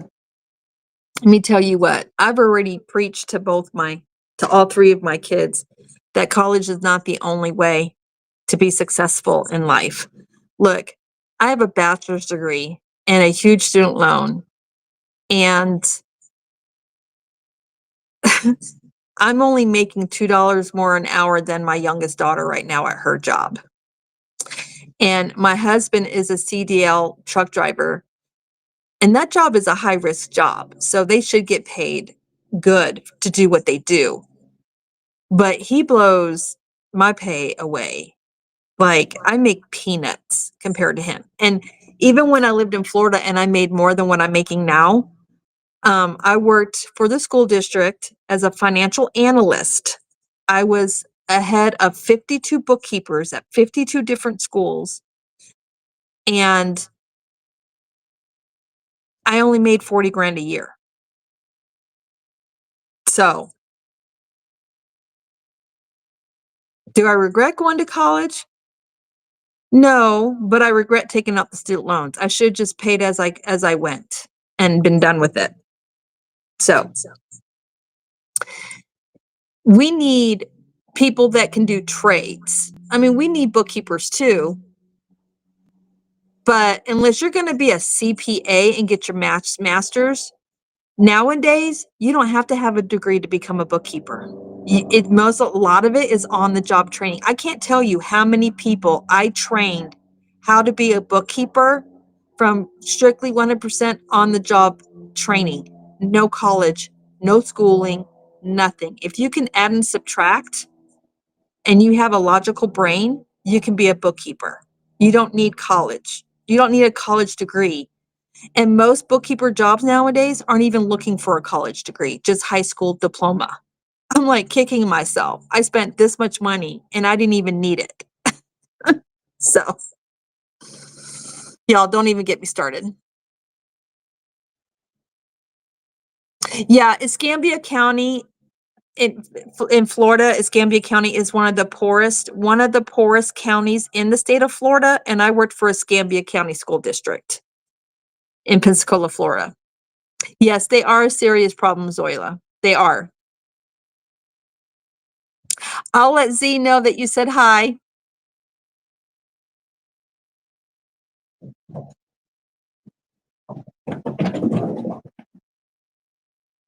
let me tell you what, I've already preached to all three of my kids that college is not the only way to be successful in life. Look, I have a bachelor's degree and a huge student loan, and I'm only making $2 more an hour than my youngest daughter right now at her job. And my husband is a CDL truck driver, and that job is a high risk job. So they should get paid good to do what they do. But he blows my pay away. Like, I make peanuts compared to him. And even when I lived in Florida and I made more than what I'm making now, I worked for the school district as a financial analyst. I was ahead of 52 bookkeepers at 52 different schools. And I only made 40 grand a year. So, do I regret going to college? No, but I regret taking out the student loans. I should just paid as I went and been done with it. So, we need people that can do trades. I mean, we need bookkeepers too. But unless you're going to be a CPA and get your master's, nowadays you don't have to have a degree to become a bookkeeper. A lot of it is on the job training. I can't tell you how many people I trained how to be a bookkeeper from strictly 100% on the job training. No college, no schooling, nothing. If you can add and subtract and you have a logical brain, you can be a bookkeeper. You don't need college. You don't need a college degree. And most bookkeeper jobs nowadays aren't even looking for a college degree, just high school diploma. I'm like kicking myself. I spent this much money and I didn't even need it. So, y'all don't even get me started. Yeah, Escambia County in Florida, Escambia County is one of the poorest counties in the state of Florida. And I worked for Escambia County School District in Pensacola, Florida. Yes, they are a serious problem, Zoila. They are. I'll let Z know that you said hi.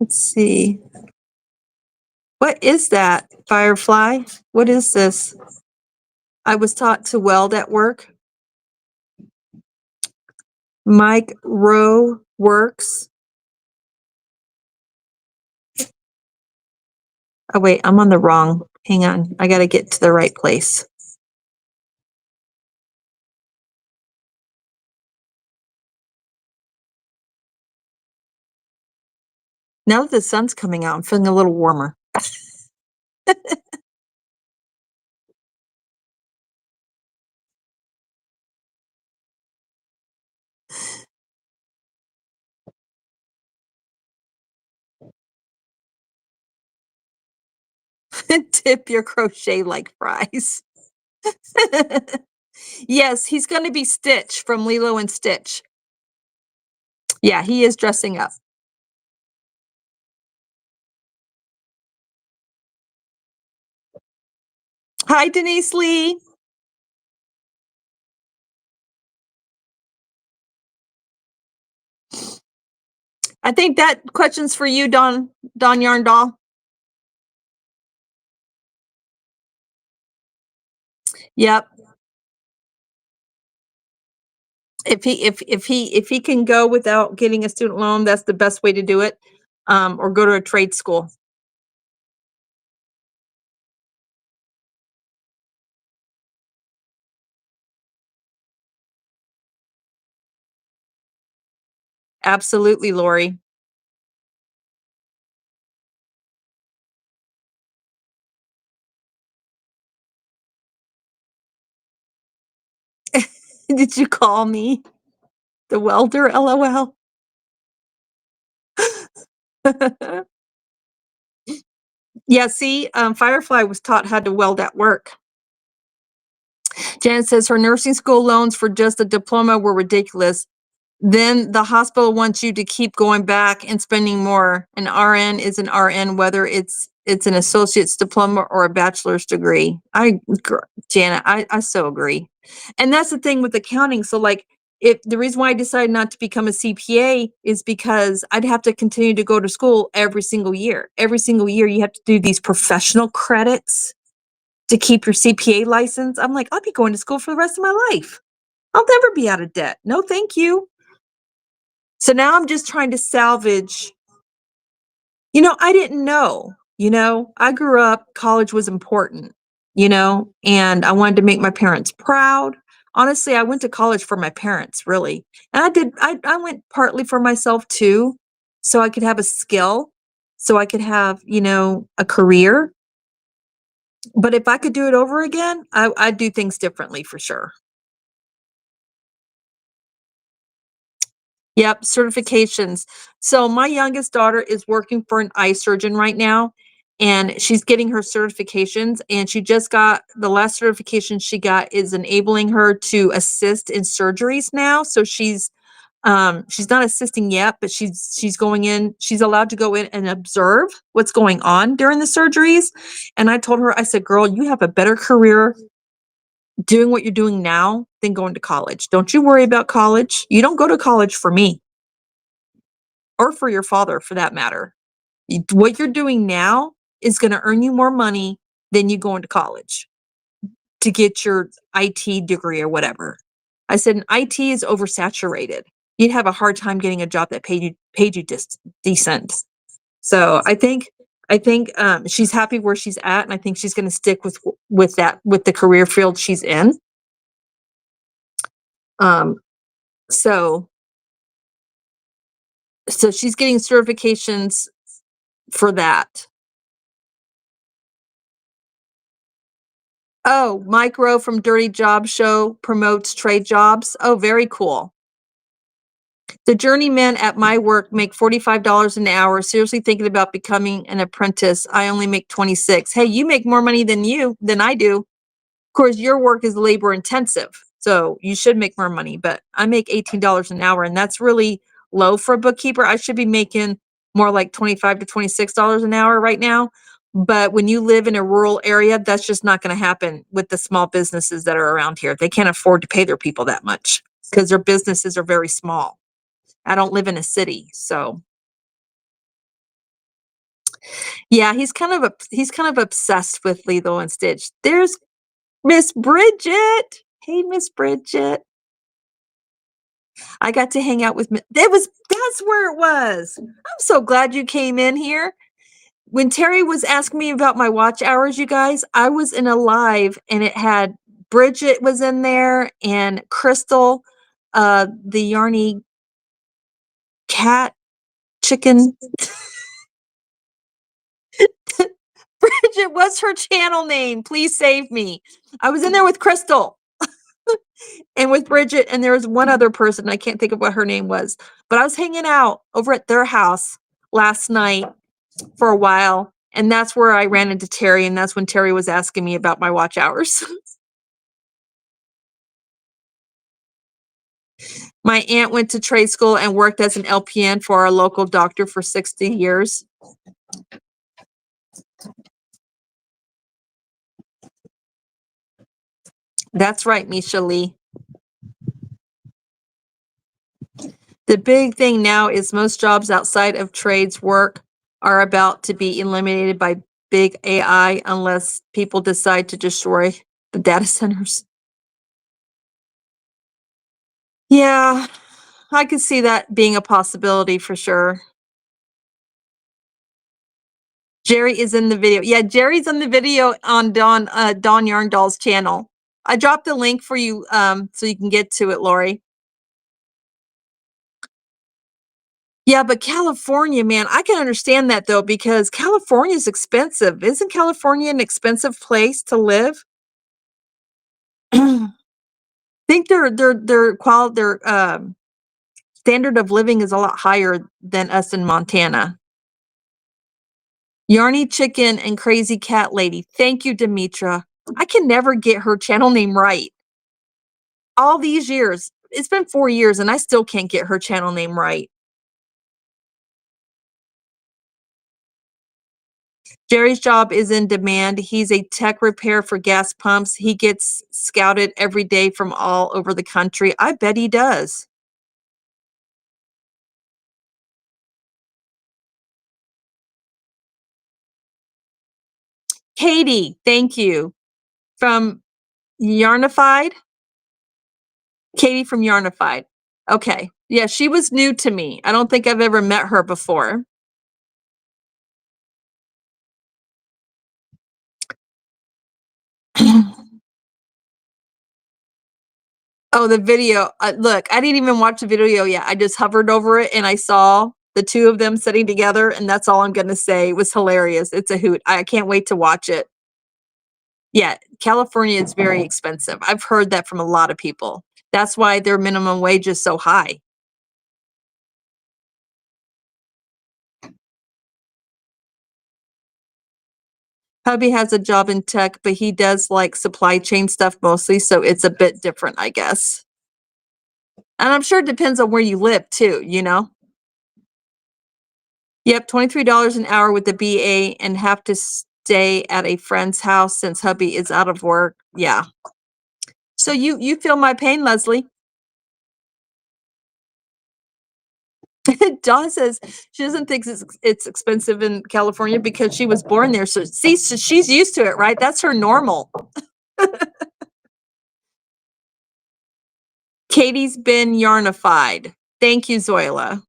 Let's see. What is that, Firefly? What is this? I was taught to weld at work. Mike Rowe Works. Oh, wait, I'm on the wrong. Hang on. I got to get to the right place. Now that the sun's coming out, I'm feeling a little warmer. Tip your crochet like fries. Yes, he's going to be Stitch from Lilo and Stitch. Yeah, he is dressing up. Hi, Denise Lee. I think that question's for you, Don Yarndahl. Yep. If he can go without getting a student loan, that's the best way to do it. Or go to a trade school. Absolutely, Lori. Did you call me the welder? LOL. Yeah, see, Firefly was taught how to weld at work. Janet says her nursing school loans for just a diploma were ridiculous. Then the hospital wants you to keep going back and spending more. An RN is an RN, whether it's an associate's diploma or a bachelor's degree. Janet, I so agree. And that's the thing with accounting. So like, if the reason why I decided not to become a CPA is because I'd have to continue to go to school every single year. Every single year, you have to do these professional credits to keep your CPA license. I'm like, I'll be going to school for the rest of my life. I'll never be out of debt. No, thank you. So now I'm just trying to salvage. I didn't know. I grew up, college was important, and I wanted to make my parents proud. Honestly, I went to college for my parents, really. And I went partly for myself too, so I could have a skill, so I could have, a career. But if I could do it over again, I'd do things differently for sure. Yep, certifications. So my youngest daughter is working for an eye surgeon right now, and she's getting her certifications, and she just got the last certification she got is enabling her to assist in surgeries now. So she's not assisting yet, but she's going in, she's allowed to go in and observe what's going on during the surgeries. And I told her, I said, girl, you have a better career doing what you're doing now than going to college. Don't you worry about college. You don't go to college for me or for your father for that matter. What you're doing now is going to earn you more money than you going to college to get your IT degree or whatever. I said, IT is oversaturated. You'd have a hard time getting a job that paid you decent. So I think she's happy where she's at, and I think she's going to stick with the career field she's in. So she's getting certifications for that. Oh, Mike Rowe from Dirty Job Show promotes trade jobs. Oh, very cool. The journeymen at my work make $45 an hour. Seriously thinking about becoming an apprentice. I only make 26. Hey, you make more money than I do. Of course, your work is labor intensive, so you should make more money, but I make $18 an hour, and that's really low for a bookkeeper. I should be making more like $25 to $26 an hour right now. But when you live in a rural area, that's just not going to happen with the small businesses that are around here. They can't afford to pay their people that much because their businesses are very small. I don't live in a city, so yeah, he's kind of obsessed with Lilo and Stitch. There's Miss Bridget. Hey, Miss Bridget. I got to hang out with that's where it was. I'm so glad you came in here. When Terry was asking me about my watch hours, you guys, I was in a live and it had Bridget was in there and Crystal, the Yarny cat chicken. Bridget, what's her channel name? Please save me. I was in there with Crystal and with Bridget, and there was one other person. I can't think of what her name was, but I was hanging out over at their house last night for a while. And that's where I ran into Terry. And that's when Terry was asking me about my watch hours. My aunt went to trade school and worked as an LPN for our local doctor for 60 years. That's right, Misha Lee. The big thing now is most jobs outside of trades work are about to be eliminated by big AI unless people decide to destroy the data centers. Yeah, I could see that being a possibility for sure. Jerry is in the video. Yeah, Jerry's in the video on Dawn Yarndoll's channel. I dropped the link for you so you can get to it, Lori. Yeah, but California, man, I can understand that though because California is expensive. Isn't California an expensive place to live? I think their standard of living is a lot higher than us in Montana. Yarny Chicken and Crazy Cat Lady. Thank you, Demetra. I can never get her channel name right. All these years. It's been 4 years and I still can't get her channel name right. Jerry's job is in demand. He's a tech repair for gas pumps. He gets scouted every day from all over the country. I bet he does. Katie, thank you. From Yarnified? Katie from Yarnified. Okay. Yeah, she was new to me. I don't think I've ever met her before. Oh, the video. Look, I didn't even watch the video yet. I just hovered over it and I saw the two of them sitting together, and that's all I'm going to say. It was hilarious. It's a hoot. I can't wait to watch it. Yeah, California is very expensive. I've heard that from a lot of people. That's why their minimum wage is so high. Hubby has a job in tech, but he does like supply chain stuff mostly, so it's a bit different, I guess. And I'm sure it depends on where you live too, you know? Yep, $23 an hour with the BA and have to stay at a friend's house since hubby is out of work. Yeah. So you feel my pain, Leslie. Dawn says she doesn't think it's expensive in California because she was born there. So see, so she's used to it, right? That's her normal. Katie's been yarnified. Thank you, Zoila.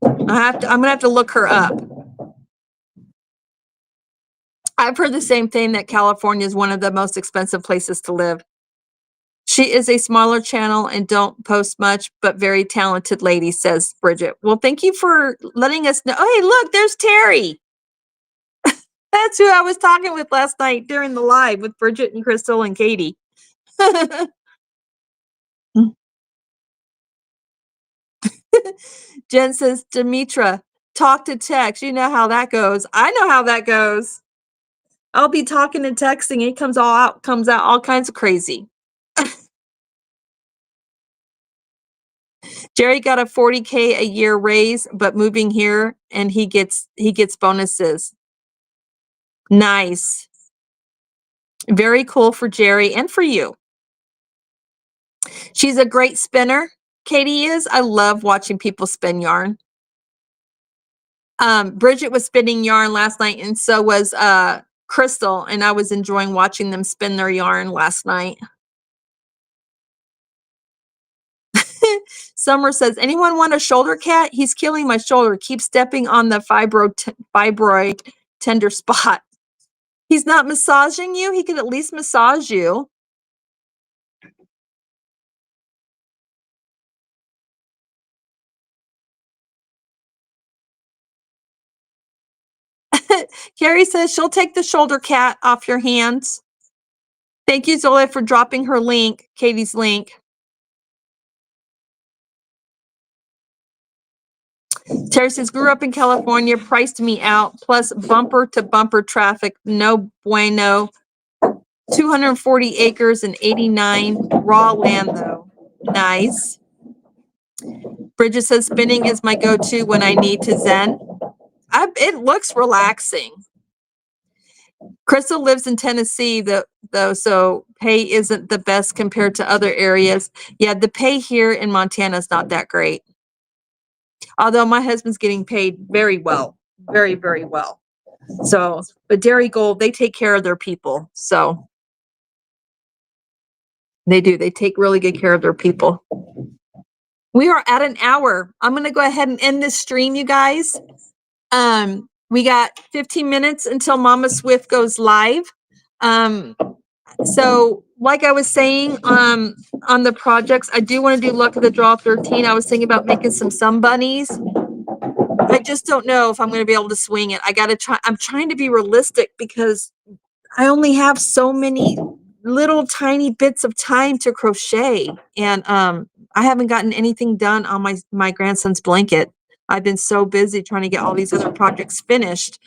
I'm gonna have to look her up. I've heard the same thing that California is one of the most expensive places to live. She is a smaller channel and don't post much, but very talented lady, says Bridget. Well, thank you for letting us know. Oh, hey, look, there's Terry. That's who I was talking with last night during the live with Bridget and Crystal and Katie. Jen says, Demetra, talk to text. You know how that goes. I know how that goes. I'll be talking and texting. It comes out all kinds of crazy. Jerry got a 40K a year raise, but moving here and he gets bonuses. Nice. Very cool for Jerry and for you. She's a great spinner. Katie is. I love watching people spin yarn. Bridget was spinning yarn last night, and so was Crystal, and I was enjoying watching them spin their yarn last night. Summer says, anyone want a shoulder cat? He's killing my shoulder. Keep stepping on the fibroid tender spot. He's not massaging you? He could at least massage you. Carrie says she'll take the shoulder cat off your hands. Thank you, Zola, for dropping her link, Katie's link. Terry says, grew up in California, priced me out, plus bumper to bumper traffic, no bueno. 240 acres and 89 raw land, though. Nice. Bridget says, spinning is my go-to when I need to zen. It looks relaxing. Crystal lives in Tennessee, though, so pay isn't the best compared to other areas. Yeah, the pay here in Montana is not that great. Although my husband's getting paid very well, very, very well. So, but Dairy Gold, they take care of their people. So they do. They take really good care of their people. We are at an hour. I'm going to go ahead and end this stream, you guys. We got 15 minutes until MommaSwift goes live. So like I was saying, on the projects, I do want to do Luck of the Draw 13. I was thinking about making some bunnies. I just don't know if I'm going to be able to swing it. I got to try. I'm trying to be realistic because I only have so many little tiny bits of time to crochet. And, I haven't gotten anything done on my grandson's blanket. I've been so busy trying to get all these other projects finished,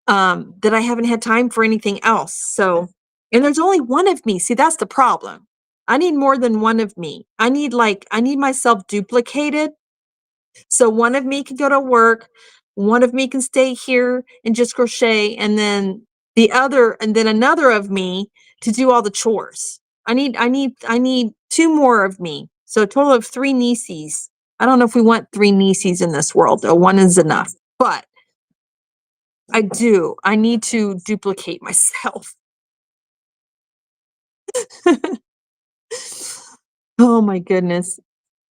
that I haven't had time for anything else. So, and there's only one of me. See, that's the problem. I need more than one of me. I need myself duplicated. So one of me can go to work, one of me can stay here and just crochet, and then another of me to do all the chores. I need two more of me. So a total of 3 nieces. I don't know if we want 3 nieces in this world, though. 1 is enough. But I do. I need to duplicate myself. Oh my goodness.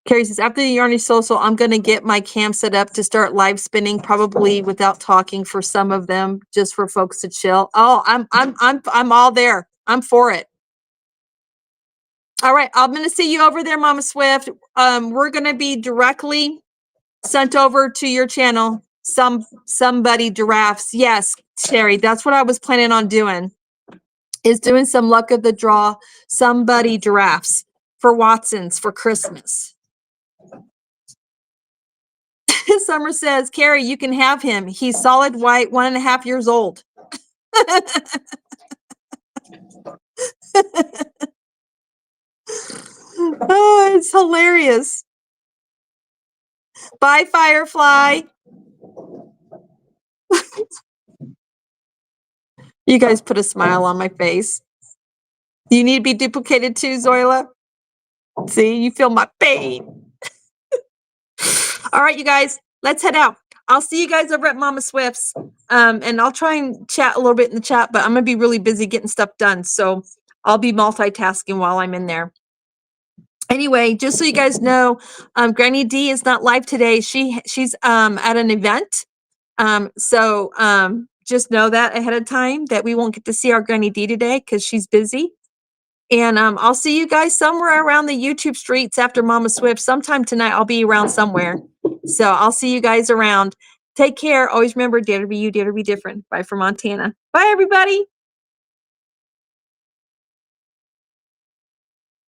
Carrie says, after the Yarny Social, I'm going to get my cam set up to start live spinning, probably without talking for some of them, just for folks to chill. Oh, I'm all there. I'm for it. All right. I'm going to see you over there, MommaSwift. We're going to be directly sent over to your channel. Somebody giraffes. Yes, Terry, that's what I was planning on doing, is doing some Luck of the Draw, somebody giraffes for Watson's for Christmas. Summer says, Carrie, you can have him. He's solid white, 1.5 years old. Oh, it's hilarious. Bye, Firefly. You guys put a smile on my face. Do you need to be duplicated too, Zoila? See, you feel my pain. All right, you guys, let's head out. I'll see you guys over at MommaSwift's. And I'll try and chat a little bit in the chat, but I'm going to be really busy getting stuff done. So I'll be multitasking while I'm in there. Anyway, just so you guys know, Granny D is not live today. She's at an event. So just know that ahead of time, that we won't get to see our Granny D today because she's busy. And I'll see you guys somewhere around the YouTube streets after MommaSwift. Sometime tonight, I'll be around somewhere. So I'll see you guys around. Take care. Always remember, dare to be you, dare to be different. Bye from Montana. Bye, everybody.